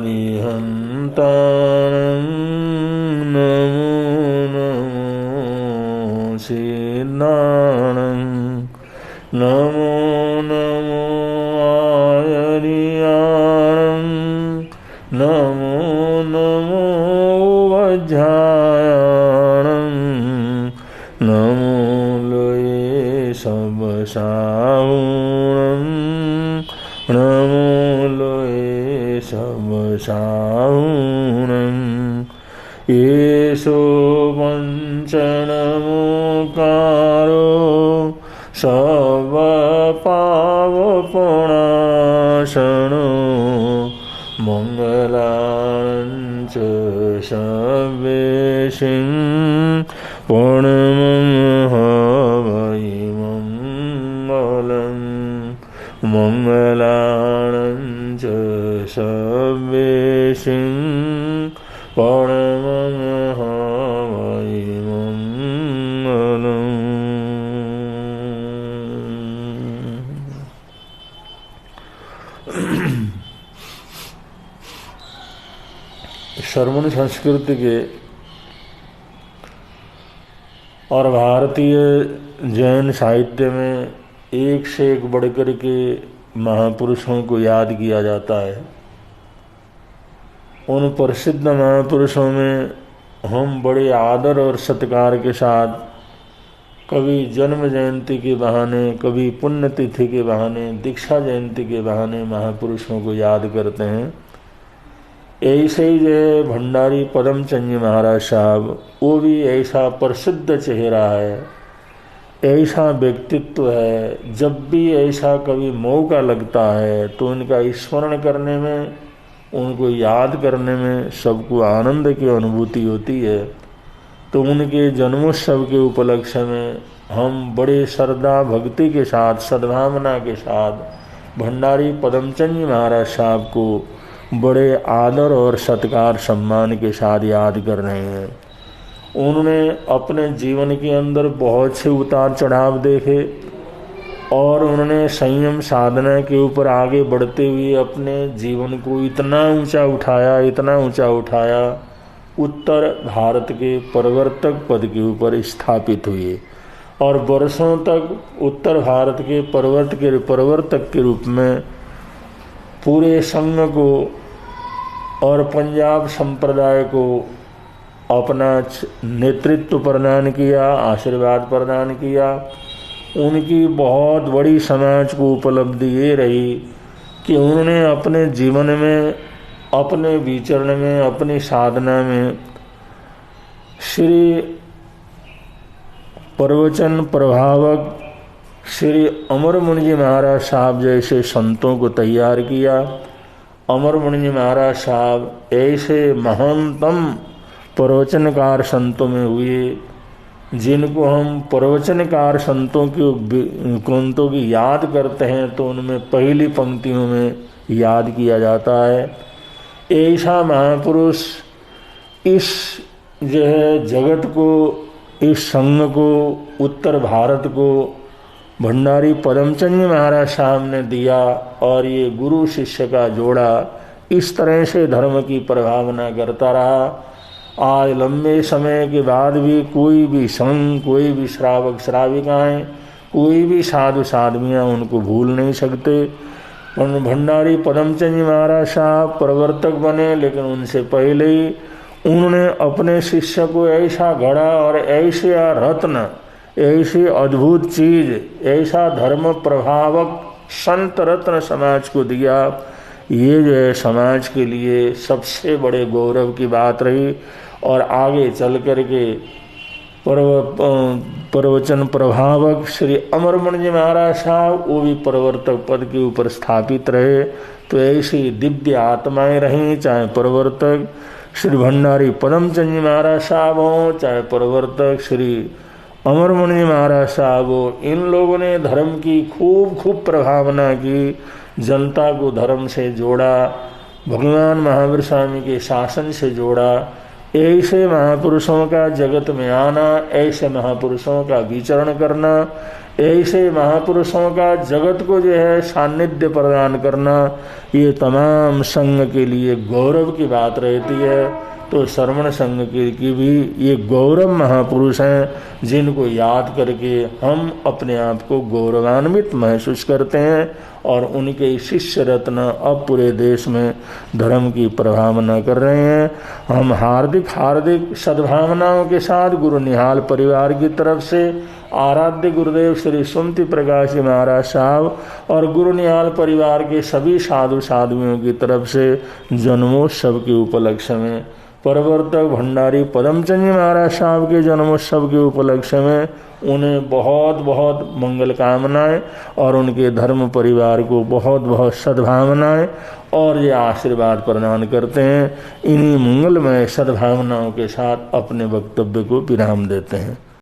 अरिहन्तानं नमो नमो सिद्धानं नमो नमो आयर्याणं नमो नमो वज्रायणं नमो लोये सबसाहुणं नमो लोये सबसाहुणं येषो पञ्चनमोकारो सर्वपावपणाशनो मङ्गलाञ्च सर्वेषिं प्रणमहवै मङ्गलं मङ्गलाञ्च सर्वेषिं प्रणमहवै मङ्गलम्। श्रवण संस्कृति के और भारतीय जैन साहित्य में एक से एक बढ़कर के महापुरुषों को याद किया जाता है। उन प्रसिद्ध महापुरुषों में हम बड़े आदर और सत्कार के साथ कभी जन्म जयंती के बहाने, कभी पुण्यतिथि के बहाने, दीक्षा जयंती के बहाने महापुरुषों को याद करते हैं। ऐसे ही जो भंडारी पदमचंद जी महाराज साहब, वो भी ऐसा प्रसिद्ध चेहरा है, ऐसा व्यक्तित्व है। जब भी ऐसा कभी मौका लगता है तो उनका स्मरण करने में, उनको याद करने में सबको आनंद की अनुभूति होती है। तो उनके जन्मोत्सव के उपलक्ष्य में हम बड़े श्रद्धा भक्ति के साथ, सद्भावना के साथ भंडारी पदमचंद जी महाराज साहब को बड़े आदर और सत्कार सम्मान के साथ याद कर रहे हैं। उन्होंने अपने जीवन के अंदर बहुत से उतार चढ़ाव देखे और उन्होंने संयम साधना के ऊपर आगे बढ़ते हुए अपने जीवन को इतना ऊंचा उठाया, उत्तर भारत के प्रवर्तक पद के ऊपर स्थापित हुए और वर्षों तक उत्तर भारत के प्रवर्तक के रूप में पूरे संघ को और पंजाब संप्रदाय को अपना नेतृत्व प्रदान किया, आशीर्वाद प्रदान किया। उनकी बहुत बड़ी समाज को उपलब्धि ये रही कि उन्होंने अपने जीवन में, अपने विचरण में, अपनी साधना में श्री प्रवचन प्रभावक श्री अमरमुनि जी महाराज साहब जैसे संतों को तैयार किया। अमरमुनि जी महाराज साहब ऐसे महानतम प्रवचनकार संतों में हुए जिनको हम प्रवचनकार संतों की याद करते हैं तो उनमें पहली पंक्तियों में याद किया जाता है। ऐसा महापुरुष इस जो है जगत को, इस संघ को, उत्तर भारत को भंडारी पदमचंद जी महाराज साहब ने दिया और ये गुरु शिष्य का जोड़ा इस तरह से धर्म की प्रभावना करता रहा। आज लंबे समय के बाद भी कोई भी संघ, कोई भी श्रावक श्राविकाएं, कोई भी साधु साध्वियाँ उनको भूल नहीं सकते। भंडारी पदमचंद जी महाराज साहब प्रवर्तक बने, लेकिन उनसे पहले ही उन्होंने अपने शिष्य को ऐसा गढ़ा और ऐसे रत्न, ऐसी अद्भुत चीज, ऐसा धर्म प्रभावक संत रत्न समाज को दिया। ये जो है समाज के लिए सबसे बड़े गौरव की बात रही और आगे चल कर के प्रवचन प्रभावक श्री अमरमुनि जी महाराज साहब वो भी प्रवर्तक पद के ऊपर स्थापित रहे। तो ऐसी दिव्य आत्माएं रहीं, चाहे प्रवर्तक श्री भंडारी पदमचंद जी महाराज साहब हों, चाहे प्रवर्तक श्री अमरमुनि जी महाराज साहब हो। इन लोगों ने धर्म की खूब प्रभावना की, जनता को धर्म से जोड़ा, भगवान महावीर स्वामी के शासन से जोड़ा। ऐसे महापुरुषों का जगत में आना, ऐसे महापुरुषों का विचरण करना, ऐसे महापुरुषों का जगत को जो है सानिध्य प्रदान करना, ये तमाम संघ के लिए गौरव की बात रहती है। तो श्रवण संघ की भी ये गौरव महापुरुष हैं, जिनको याद करके हम अपने आप को गौरवान्वित महसूस करते हैं। और उनके शिष्य रत्न अब पूरे देश में धर्म की प्रभावना कर रहे हैं। हम हार्दिक सद्भावनाओं के साथ गुरु निहाल परिवार की तरफ से आराध्य गुरुदेव श्री सुमति प्रकाश जी महाराज साहब और गुरु निहाल परिवार के सभी साधु साधुओं की तरफ से जन्मोत्सव के उपलक्ष्य में, प्रवर्तक भंडारी पदमचंद जी महाराज साहब के जन्मोत्सव के उपलक्ष्य में उन्हें बहुत बहुत मंगल कामनाएं और उनके धर्म परिवार को बहुत बहुत सद्भावनाएं और ये आशीर्वाद प्रदान करते हैं। इन्हीं मंगलमय सद्भावनाओं के साथ अपने वक्तव्य को विराम देते हैं।